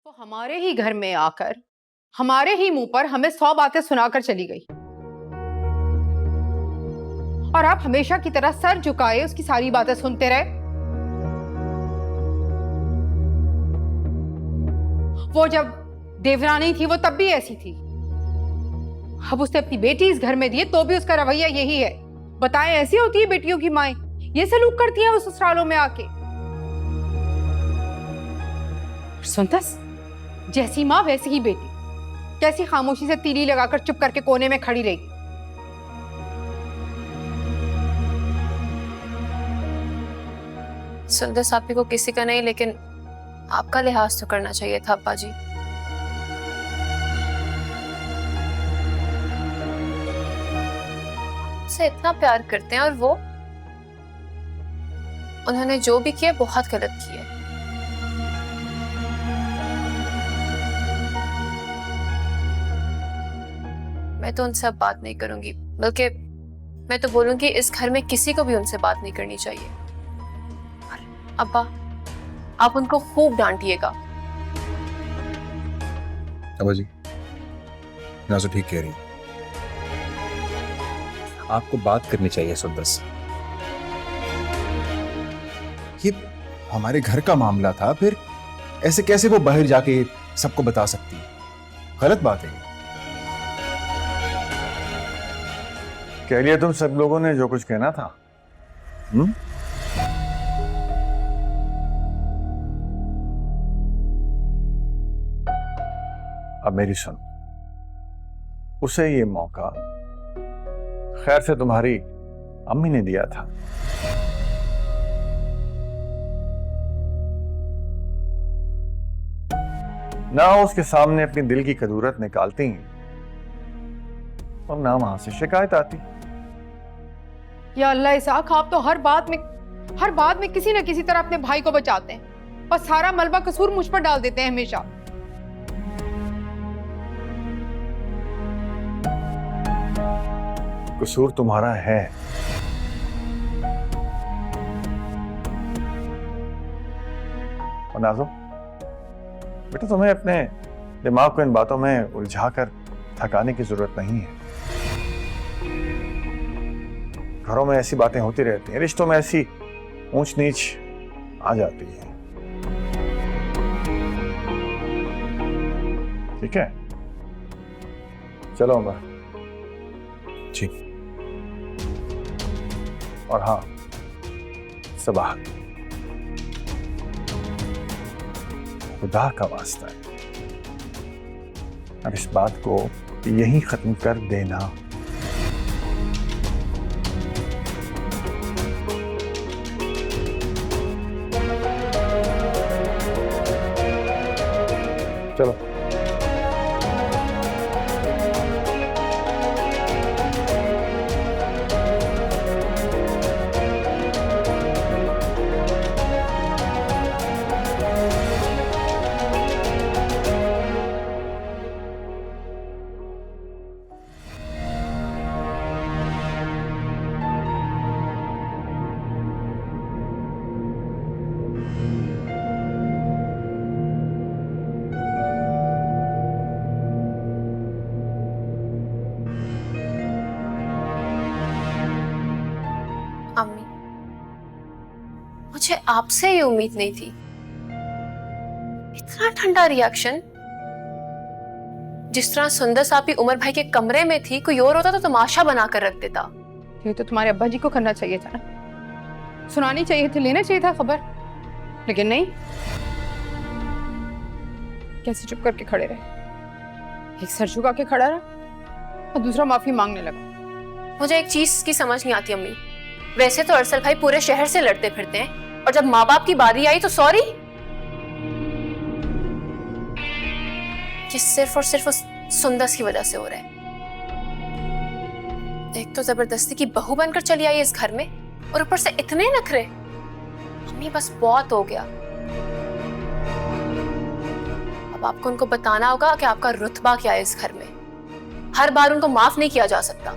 वो हमारे ही घर में आकर हमारे ही मुंह पर हमें 100 बातें सुनाकर चली गई और आप हमेशा की तरह सर झुकाए उसकी सारी बातें सुनते रहे। वो जब देवरानी थी वो तब भी ऐसी थी। अब उसने अपनी बेटी इस घर में दी है तो भी उसका रवैया यही है। बताएं, ऐसी होती है बेटियों की माएं, ये सलूक करती है उस ससुरालों में आके। सुनतस, जैसी माँ वैसी ही बेटी, कैसी खामोशी से तीली लगाकर चुप करके कोने में खड़ी रही। सुंदर सापी को किसी का नहीं, लेकिन आपका लिहाज तो करना चाहिए था अब्बा जी। से इतना प्यार करते हैं और वो उन्होंने जो भी किया बहुत गलत किया। मैं तो उनसे अब बात नहीं करूंगी, बल्कि मैं तो बोलूंगी इस घर में किसी को भी उनसे बात नहीं करनी चाहिए। अब्बा, आप उनको खूब डांटिएगा। अब्बा जी, नाज़ो ठीक कह रही है। आपको बात करनी चाहिए सुंदर से। ये हमारे घर का मामला था, फिर ऐसे कैसे वो बाहर जाके सबको बता सकती है? गलत बात है। कह लिया तुम सब लोगों ने जो कुछ कहना था। अब मेरी सुन, उसे ये मौका खैर से तुम्हारी अम्मी ने दिया था। ना उसके सामने अपनी दिल की कदूरत निकालती और ना वहां से शिकायत आती। या अल्लाह इसाक, आप तो हर बात में किसी न किसी तरह अपने भाई को बचाते हैं और सारा मलबा कसूर मुझ पर डाल देते हैं हमेशा। कसूर तुम्हारा है। और नाज़ो बेटा, तुम्हें अपने दिमाग को इन बातों में उलझाकर थकाने की जरूरत नहीं है। घरों में ऐसी बातें होती रहती हैं, रिश्तों में ऐसी ऊंच नीच आ जाती है। ठीक है, चलो अमर जी। और हाँ, सबाह, खुदा का वास्ता है, अब इस बात को यहीं खत्म कर देना। चलो। अम्मी, मुझे आपसे ये उम्मीद नहीं थी। इतना ठंडा रिएक्शन। जिस तरह सुंदर सापी उमर भाई के कमरे में थी, कोई और होता तो तमाशा बनाकर रख देता। ये तो तुम्हारे अब्बा जी को करना चाहिए था ना, सुनानी चाहिए थी, लेना चाहिए था खबर, लेकिन नहीं। कैसे चुप करके खड़े रहे, एक सर झुका के खड़ा रहा और दूसरा माफी मांगने लगा। मुझे एक चीज की समझ नहीं आती अम्मी, वैसे तो अरसल भाई पूरे शहर से लड़ते फिरते हैं, और जब माँ बाप की बारी आई तो सॉरी। ये सिर्फ और सिर्फ उस सुंदस की वजह से हो रहा है। एक तो जबरदस्ती की बहू बनकर चली आई इस घर में, और ऊपर से इतने नखरे। अम्मी बस बहुत हो गया। अब आपको उनको बताना होगा कि आपका रुतबा क्या है इस घर में। हर बार उनको माफ नहीं किया जा सकता।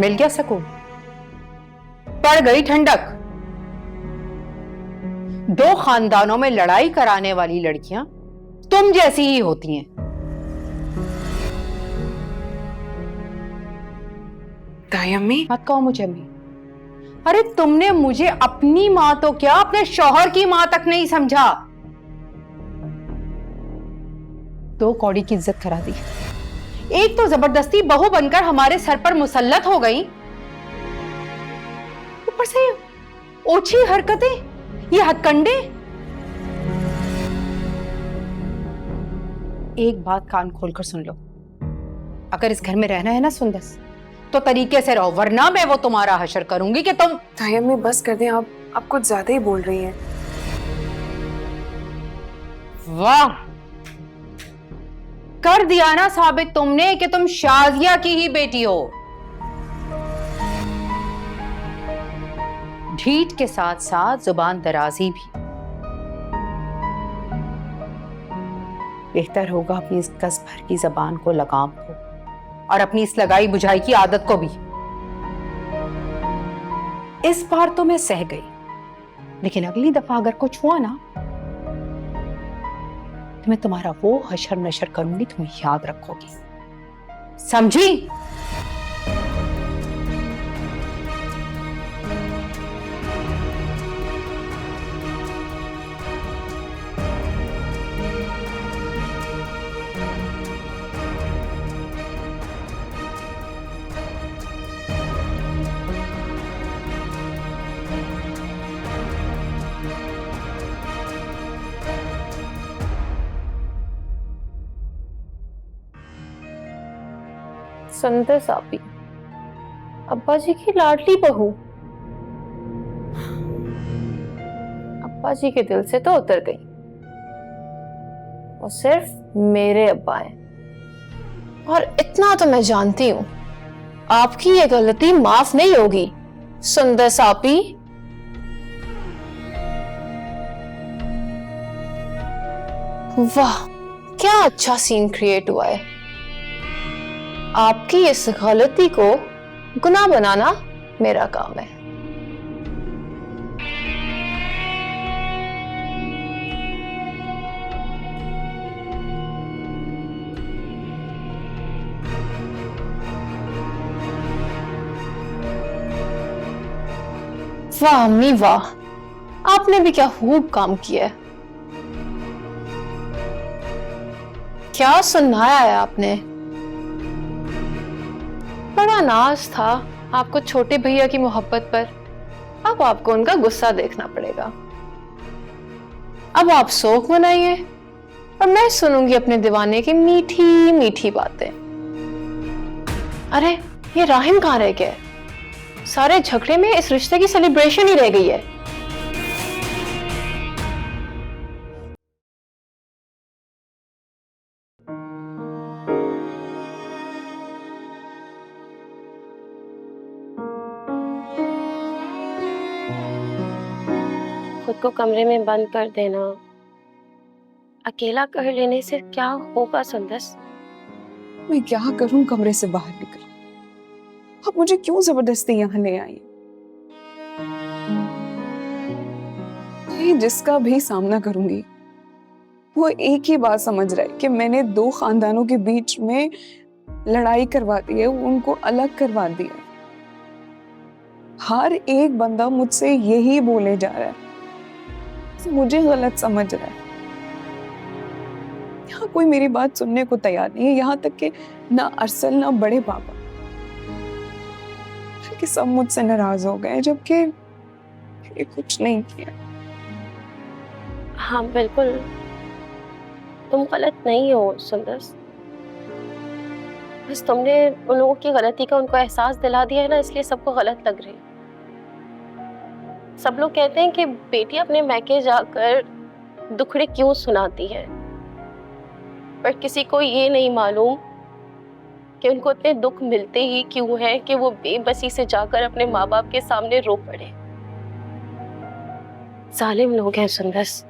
मिल गया सुकून, पड़ गई ठंडक। दो खानदानों में लड़ाई कराने वाली लड़कियां तुम जैसी ही होती हैं। ताई अम्मी, मत कहो मुझे अम्मी। अरे तुमने मुझे अपनी मां तो क्या, अपने शौहर की मां तक नहीं समझा। दो कौड़ी की इज्जत करा दी। एक तो जबरदस्ती बहू बनकर हमारे सर पर मुसल्लत हो गई, ऊपर से ओछी हरकतें, ये हथकंडे। एक बात कान खोलकर सुन लो, अगर इस घर में रहना है ना सुंदस, तो तरीके से रहो, वरना मैं वो तुम्हारा हशर करूंगी कि तुम। ताई अम्मी बस कर दें, आप कुछ ज्यादा ही बोल रही हैं। वाह, कर दिया ना साबित तुमने कि तुम शाजिया की ही बेटी हो। ढीठ के साथ साथ जुबान दराजी भी। बेहतर होगा अपनी इस कस भर की जबान को लगाम दो और अपनी इस लगाई बुझाई की आदत को भी। इस बार तो मैं सह गई, लेकिन अगली दफा अगर कुछ हुआ ना, तो मैं तुम्हारा वो हशर नशर करूंगी, तुम याद रखोगी, समझी? सुंदस आपी, अब्बा जी की लाडली बहू, अब्बा जी के दिल से तो उतर गई और सिर्फ मेरे अब्बा हैं। और इतना तो मैं जानती हूं, आपकी ये गलती माफ नहीं होगी सुंदस आपी। वाह, क्या अच्छा सीन क्रिएट हुआ है। आपकी इस गलती को गुनाह बनाना मेरा काम है। वाह अम्मी वाह, आपने भी क्या खूब काम किया है। क्या सुनाया है आपने। बड़ा नाज था आपको छोटे भैया की मोहब्बत पर, अब आपको उनका गुस्सा देखना पड़ेगा। अब आप शोक मनाइए और मैं सुनूंगी अपने दीवाने की मीठी मीठी बातें। अरे ये राहिम कहाँ रह गया है? सारे झगड़े में इस रिश्ते की सेलिब्रेशन ही रह गई है। खुद को कमरे में बंद कर देना, अकेला कर लेने से क्या होगा सुंदस? मैं क्या करूं कमरे से बाहर निकल? आप मुझे क्यों जबरदस्ती यहाँ ले आई? मैं जिसका भी सामना करूंगी वो एक ही बात समझ रहा है कि मैंने दो खानदानों के बीच में लड़ाई करवा दी है, उनको अलग करवा दिया। हर एक बंदा मुझसे यही बोले जा रहा है, मुझे गलत समझ रहा है। यहाँ कोई मेरी बात सुनने को तैयार नहीं है, यहाँ तक कि ना अरसल ना बड़े पापा, कि सब मुझसे नाराज हो गए, जबकि ये कुछ नहीं किया। हाँ बिल्कुल, तुम गलत नहीं हो सुंदस, बस तुमने उन लोगों की गलती का उनको एहसास दिला दिया है ना, इसलिए सबको गलत लग रही। सब लोग कहते हैं कि बेटी अपने मैके जाकर दुखड़े क्यों सुनाती है, पर किसी को ये नहीं मालूम कि उनको इतने दुख मिलते ही क्यों है कि वो बेबसी से जाकर अपने माँ बाप के सामने रो पड़े। जालिम लोग हैं सुंदस,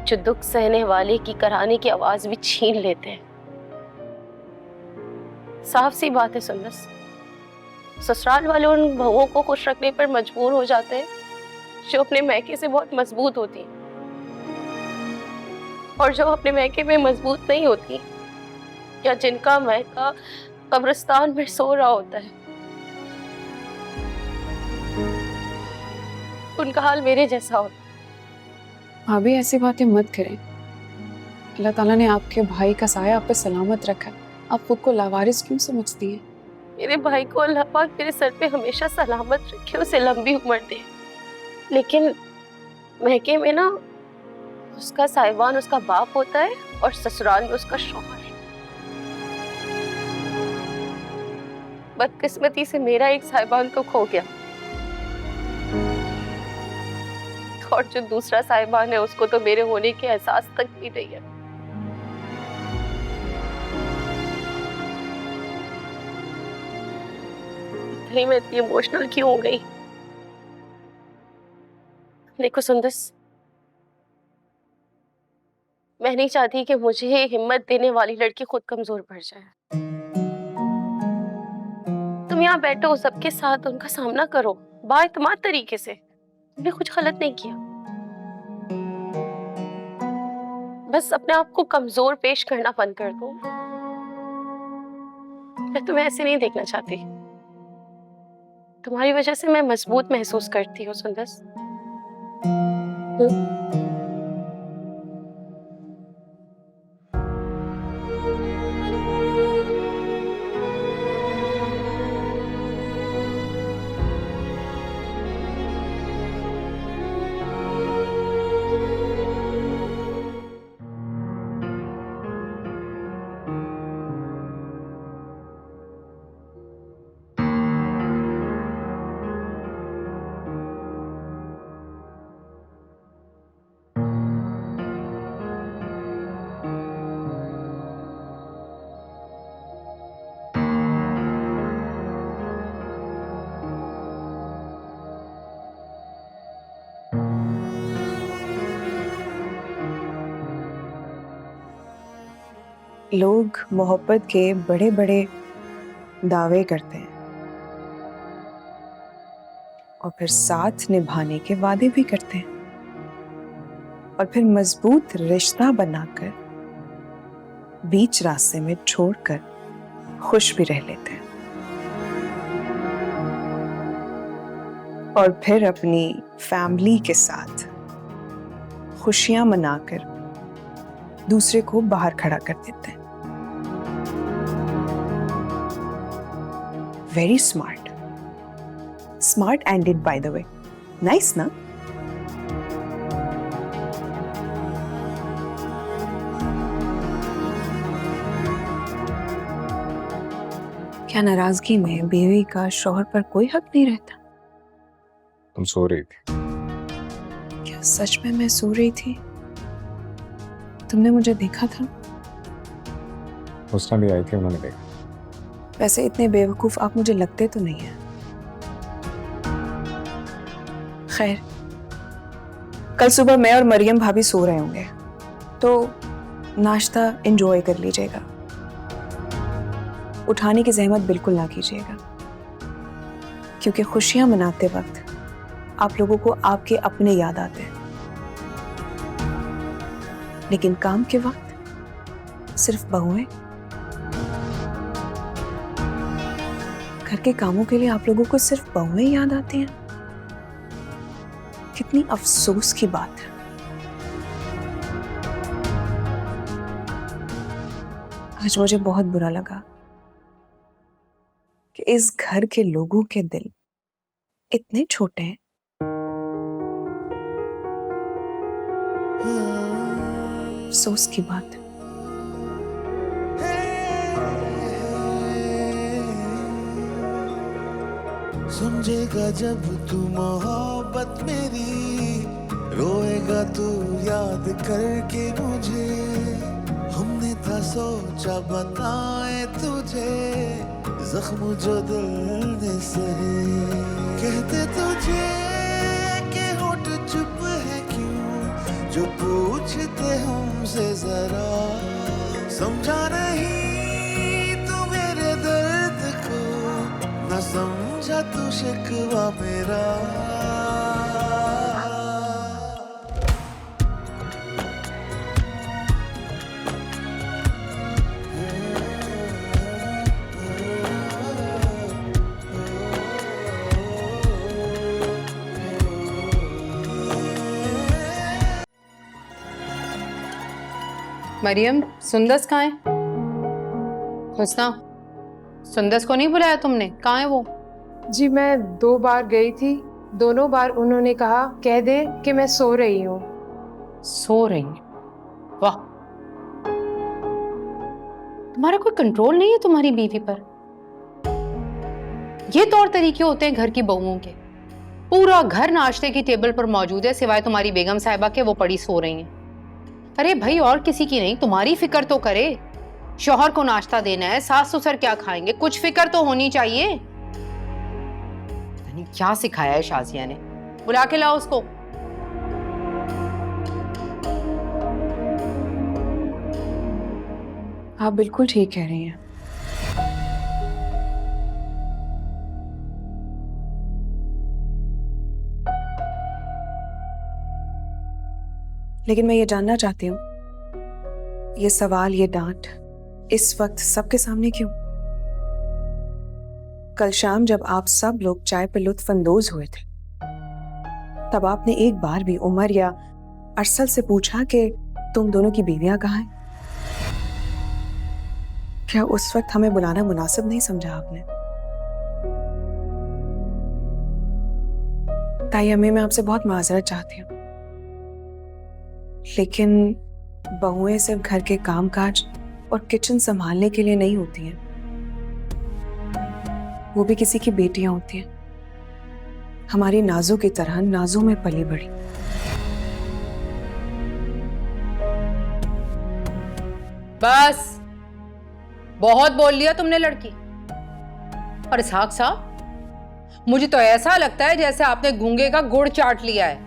जो दुख सहने वाले की कराने की आवाज भी छीन लेते हैं। साफ सी बात है सुंदस, ससुराल वाले उन बहुओं को खुश रखने पर मजबूर हो जाते हैं जो अपने मैके से बहुत मजबूत होती हैं, और जो अपने मैके में मजबूत नहीं होती, या जिनका मैका कब्रिस्तान में सो रहा होता है, उनका हाल मेरे जैसा होता है। भाभी ऐसी बातें मत करें। अल्लाह ताला ने आपके भाई का साया आप पे सलामत रखा है, आप खुद को लावारिस क्यों समझती हैं? मेरे भाई को अल्लाह पाक मेरे सर पे हमेशा सलामत रखे, उसे लंबी उम्र दे। लेकिन महके में ना उसका साहिबान उसका बाप होता है और ससुराल में उसका शौहर। बदकिस्मती से मेरा एक साहिबान तो खो गया, और जो दूसरा साहिबान है उसको तो मेरे होने के एहसास तक भी नहीं है। इतनी मैं इतनी इमोशनल क्यों हो गई? देखो सुंदस, मैं नहीं चाहती कि मुझे हिम्मत देने वाली लड़की खुद कमजोर पड़ जाए। तुम यहाँ बैठो, सबके साथ उनका सामना करो बाएतमाद तरीके से। तुमने कुछ गलत नहीं किया, बस अपने आप को कमजोर पेश करना बंद कर दो। मैं तुम्हें ऐसे नहीं देखना चाहती। तुम्हारी वजह से मैं मजबूत महसूस करती हूँ सुंदस। लोग मोहब्बत के बड़े बड़े दावे करते हैं और फिर साथ निभाने के वादे भी करते हैं, और फिर मजबूत रिश्ता बनाकर बीच रास्ते में छोड़कर खुश भी रह लेते हैं, और फिर अपनी फैमिली के साथ खुशियां मनाकर दूसरे को बाहर खड़ा कर देते हैं। Very smart, smart ended by the way. Nice ना? क्या नाराजगी में बीवी का शौहर पर कोई हक नहीं रहता? तुम सो रही थी। क्या सच में मैं सो रही थी? तुमने मुझे देखा था? उसने भी आई थी, उन्होंने देखा। वैसे इतने बेवकूफ आप मुझे लगते तो नहीं हैं। खैर, कल सुबह मैं और मरियम भाभी सो रहे होंगे, तो नाश्ता एंजॉय कर लीजिएगा। उठाने की जहमत बिल्कुल ना कीजिएगा, क्योंकि खुशियां मनाते वक्त आप लोगों को आपके अपने याद आते हैं, लेकिन काम के वक्त सिर्फ बहुएं। घर के कामों के लिए आप लोगों को सिर्फ बहुएं याद आती हैं। कितनी अफसोस की बात है। आज मुझे बहुत बुरा लगा कि इस घर के लोगों के दिल इतने छोटे हैं। अफसोस की बात है। समझेगा जब तू मोहब्बत मेरी, रोएगा तू याद करके मुझे। हमने था सोचा बताए तुझे, जख्म जो दिल ने सहे। कहते तुझे कि होठ चुप है क्यों, जो पूछते हमसे जरा। समझा नहीं तू मेरे दर्द को, न समझ तू शिकवा मेरा। मरियम, सुंदस कहाँ है? हुस्ना, सुंदस को नहीं बुलाया तुमने? कहाँ है वो? जी मैं 2 बार गई थी, दोनों बार उन्होंने कहा कह दे कि मैं सो रही हूँ। सो रही है? वाह, तुम्हारा कोई कंट्रोल नहीं है तुम्हारी बीवी पर। ये तौर तरीके होते हैं घर की बहुओं के। पूरा घर नाश्ते की टेबल पर मौजूद है, सिवाय तुम्हारी बेगम साहिबा के वो पड़ी सो रही हैं। अरे भाई, और किसी की नहीं, तुम्हारी फिक्र तो करे। शौहर को नाश्ता देना है, सास ससुर क्या खाएंगे, कुछ फिक्र तो होनी चाहिए। नहीं, क्या सिखाया है शाजिया ने? बुला के लाओ उसको। आप बिल्कुल ठीक कह रही हैं। लेकिन मैं ये जानना चाहती हूँ, ये सवाल, ये डांट इस वक्त सबके सामने क्यों? कल शाम जब आप सब लोग चाय पे लुत्फ अंदोज हुए थे, तब आपने एक बार भी उमर या अरसल से पूछा कि तुम दोनों की बीवियां कहाँ हैं? क्या उस वक्त हमें बुलाना मुनासिब नहीं समझा आपने? ताई अम्मी, मैं आपसे बहुत माजरत चाहती हूँ, लेकिन बहुएं सिर्फ घर के कामकाज और किचन संभालने के लिए नहीं होती हैं, वो भी किसी की बेटियां होती हैं, हमारी नाजों की तरह नाजों में पली बड़ी। बस, बहुत बोल लिया तुमने लड़की। और इसहाक साहब, मुझे तो ऐसा लगता है जैसे आपने गूंगे का गुड़ चाट लिया है।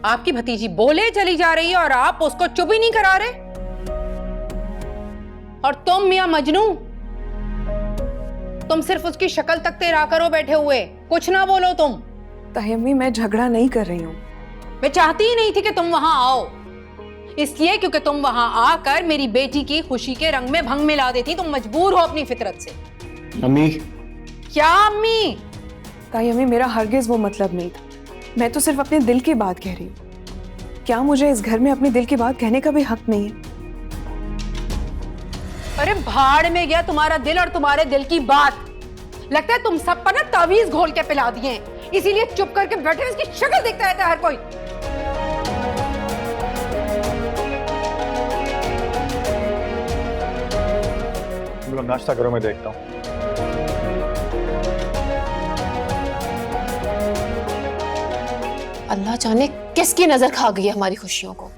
आपकी भतीजी बोले चली जा रही है और आप उसको चुप ही नहीं करा रहे। और तुम मियां मजनू, तुम सिर्फ उसकी शक्ल तक तेरा करो बैठे हुए, कुछ ना बोलो तुम। ताई अम्मी, मैं झगड़ा नहीं कर रही हूँ। मैं चाहती ही नहीं थी कि तुम वहां आओ, इसलिए क्योंकि तुम वहां आकर मेरी बेटी की खुशी के रंग में भंग मिला देती। तुम मजबूर हो अपनी फितरत से। अम्मी, क्या अम्मी? ताई अम्मी, मेरा हरगिज वो मतलब नहीं था। मैं तो सिर्फ अपने दिल की बात कह रही हूँ। क्या मुझे इस घर में अपने दिल की बात कहने का भी हक नहीं है? अरे भाड़ में गया तुम्हारा दिल और तुम्हारे दिल की बात। लगता है तुम सब पर ना तावीज घोल के पिला दिए हैं, इसीलिए चुप करके बैठे इसकी शक्ल देखता रहता है हर कोई। तुम लोग नाश्ता करो, मैं देखता हूँ। अल्लाह जाने किसकी नजर खा गई है हमारी खुशियों को।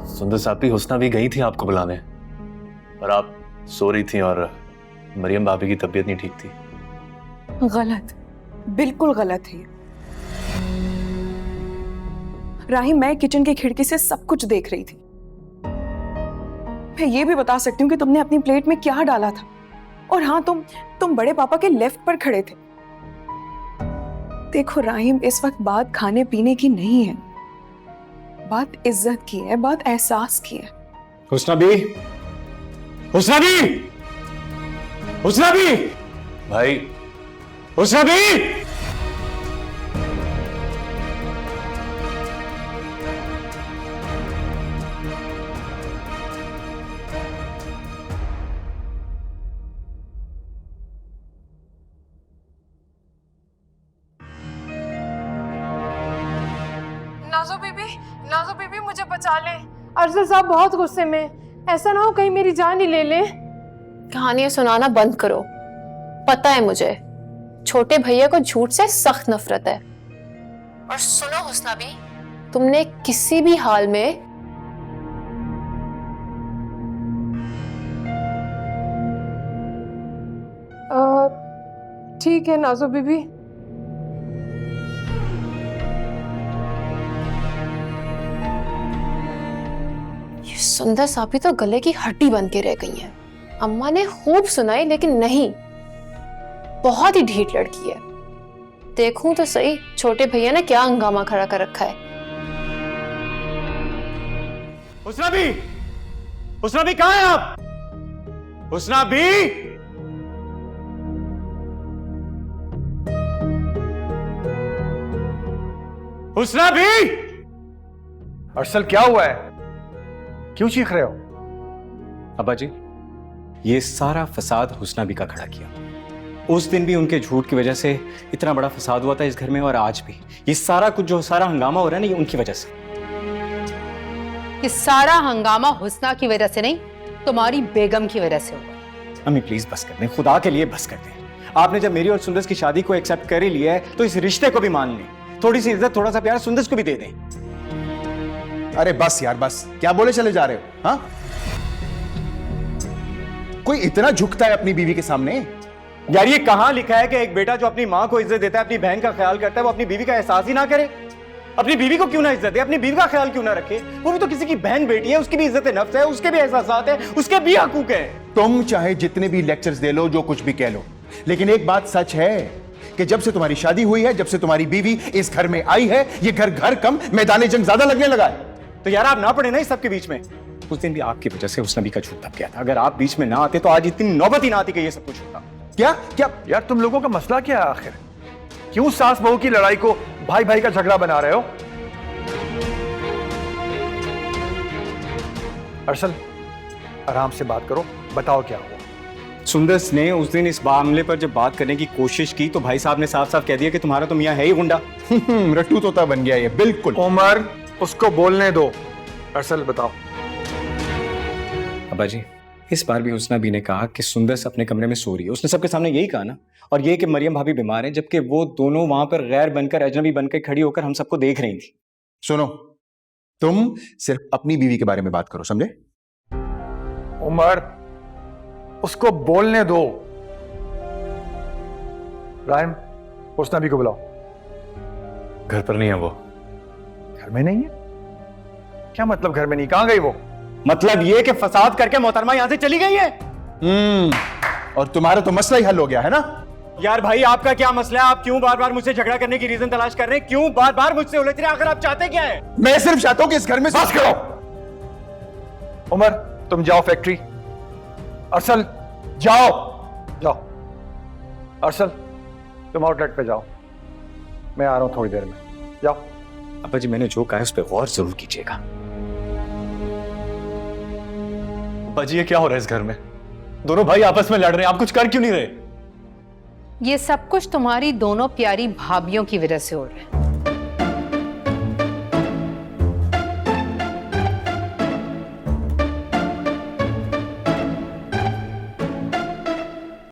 सुंदर साहब, हुस्ना भी गई थी आपको बुलाने, पर आप सो रही थी और मरियम भाभी की तबीयत नहीं ठीक थी। गलत, बिल्कुल गलत है। राहिम, मैं किचन की खिड़की से सब कुछ देख रही थी। मैं ये भी बता सकती हूँ कि तुमने अपनी प्लेट में क्या डाला था। और हाँ, तुम बड़े पापा के लेफ्ट पर खड़े थे। देखो राहिम, इस वक्त बात खाने पीने की नहीं है, बात इज्जत की है, बात एहसास की है। हुस्ना भी, हुस्ना भी, हुस्ना भी, भाई, हुस्ना भी। नाजो बीबी मुझे बचा ले। अरसल साहब बहुत गुस्से में, ऐसा ना हो कहीं मेरी जान ही ले ले। कहानियां सुनाना बंद करो। पता है मुझे, छोटे भैया को झूठ से सख्त नफरत है। और सुनो हुस्ना भी, तुमने किसी भी हाल में ठीक है नाजो बीबी। ये सुंदर सापी तो गले की हड्डी बन के रह गई है। अम्मा ने खूब सुनाई लेकिन नहीं, बहुत ही ढीठ लड़की है। देखूं तो सही छोटे भैया ने क्या हंगामा खड़ा कर रखा है। हुस्ना भी कहाँ है आप? हुस्ना भी हुस्ना भी अरसल क्या हुआ है? क्यों चीख रहे हो? अब्बा जी, ये सारा फसाद हुस्ना बी का खड़ा किया। उस दिन भी उनके झूठ की वजह से इतना बड़ा फसाद हुआ था इस घर में, और आज भी ये सारा कुछ जो सारा हंगामा हो रहा है ना, ये उनकी वजह से। ये सारा हंगामा हुस्ना की वजह से नहीं, तुम्हारी बेगम की वजह से हुआ। अम्मी प्लीज बस कर दें, खुदा के लिए बस कर दें। आपने जब मेरी और सुंदर की शादी को एक्सेप्ट कर ही लिया है तो इस रिश्ते को भी मान लें। थोड़ी सी इज्जत, थोड़ा सा प्यार सुंदर को भी दे दें। अरे बस यार बस, क्या बोले चले जा रहे हो? हाँ, कोई इतना झुकता है अपनी बीवी के सामने? यार ये कहां लिखा है कि एक बेटा जो अपनी मां को इज्जत देता है, अपनी बहन का ख्याल करता है, वो अपनी बीवी का एहसास ही ना करे? अपनी बीवी को क्यों ना इज्जत दे, अपनी बीवी का ख्याल क्यों ना रखे? वो भी तो किसी की बहन बेटी है, उसकी भी इज्जत नफ्स है, उसके भी एहसासात है, उसके भी हकूक है। तुम चाहे जितने भी लेक्चर्स दे लो, जो कुछ भी कह लो, लेकिन एक बात सच है कि जब से तुम्हारी शादी हुई है, जब से तुम्हारी बीवी इस घर में आई है, ये घर कम मैदान जंग ज्यादा लगने लगा है। तो यार आप ना पड़े ना इस सब के बीच में। उस दिन भी आपकी वजह से उस नबी का झूठ दब गया था। अगर आप बीच में ना आते तो आज इतनी नौबत ही ना आती कि ये सब कुछ होता। क्या क्या यार तुम लोगों का मसला क्या है आखिर? क्यों सास बहू की लड़ाई को भाई भाई का झगड़ा बना रहे हो? अरसल, आराम से बात करो, बताओ क्या हुआ? सुंदर ने उस दिन इस मामले पर जब बात करने की कोशिश की तो भाई साहब ने साफ साफ कह दिया कि तुम्हारा तो मियां है ही गुंडा। रट्टू तोता बन गया ये, बिल्कुल। उमर, उसको बोलने दो। अरसल बताओ। अब्बा जी, इस बार भी हुस्ना बी ने कहा कि सुंदर अपने कमरे में सो रही है। उसने सबके सामने यही कहा ना, और ये कि मरियम भाभी बीमार है, जबकि वो दोनों वहां पर गैर बनकर, अजनबी बनकर खड़ी होकर हम सबको देख रही थी। सुनो, तुम सिर्फ अपनी बीवी के बारे में बात करो, समझे? उमर, उसको बोलने दो। रायम, हुस्ना बी को बुलाओ। घर पर नहीं है वो। घर में नहीं है? क्या मतलब घर में नहीं? कहां गई वो? मतलब ये कि फसाद करके मोहतरमा यहां से चली गई है। और तुम्हारा तो मसला ही हल हो गया है ना? यार भाई, आपका क्या मसला है? आप क्यों बार बार मुझसे झगड़ा करने की रीजन तलाश कर रहे हैं? क्यों बार बार मुझसे उलझ रहे हैं? आखिर आप चाहते क्या है? मैं सिर्फ चाहता हूं कि इस घर में बस करो। उमर, तुम जाओ फैक्ट्री। अरसल, जाओ जाओ। अरसल, तुम आउटलेट पे जाओ, मैं आ रहा हूं थोड़ी देर में। जाओ। अब्बा जी, मैंने जो कहा है उस पर गौर जरूर कीजिएगा। अब्बा जी, ये क्या हो रहा है इस घर में? दोनों भाई आपस में लड़ रहे हैं, आप कुछ कर क्यों नहीं रहे? ये सब कुछ तुम्हारी दोनों प्यारी भाभियों की वजह से हो रहा है।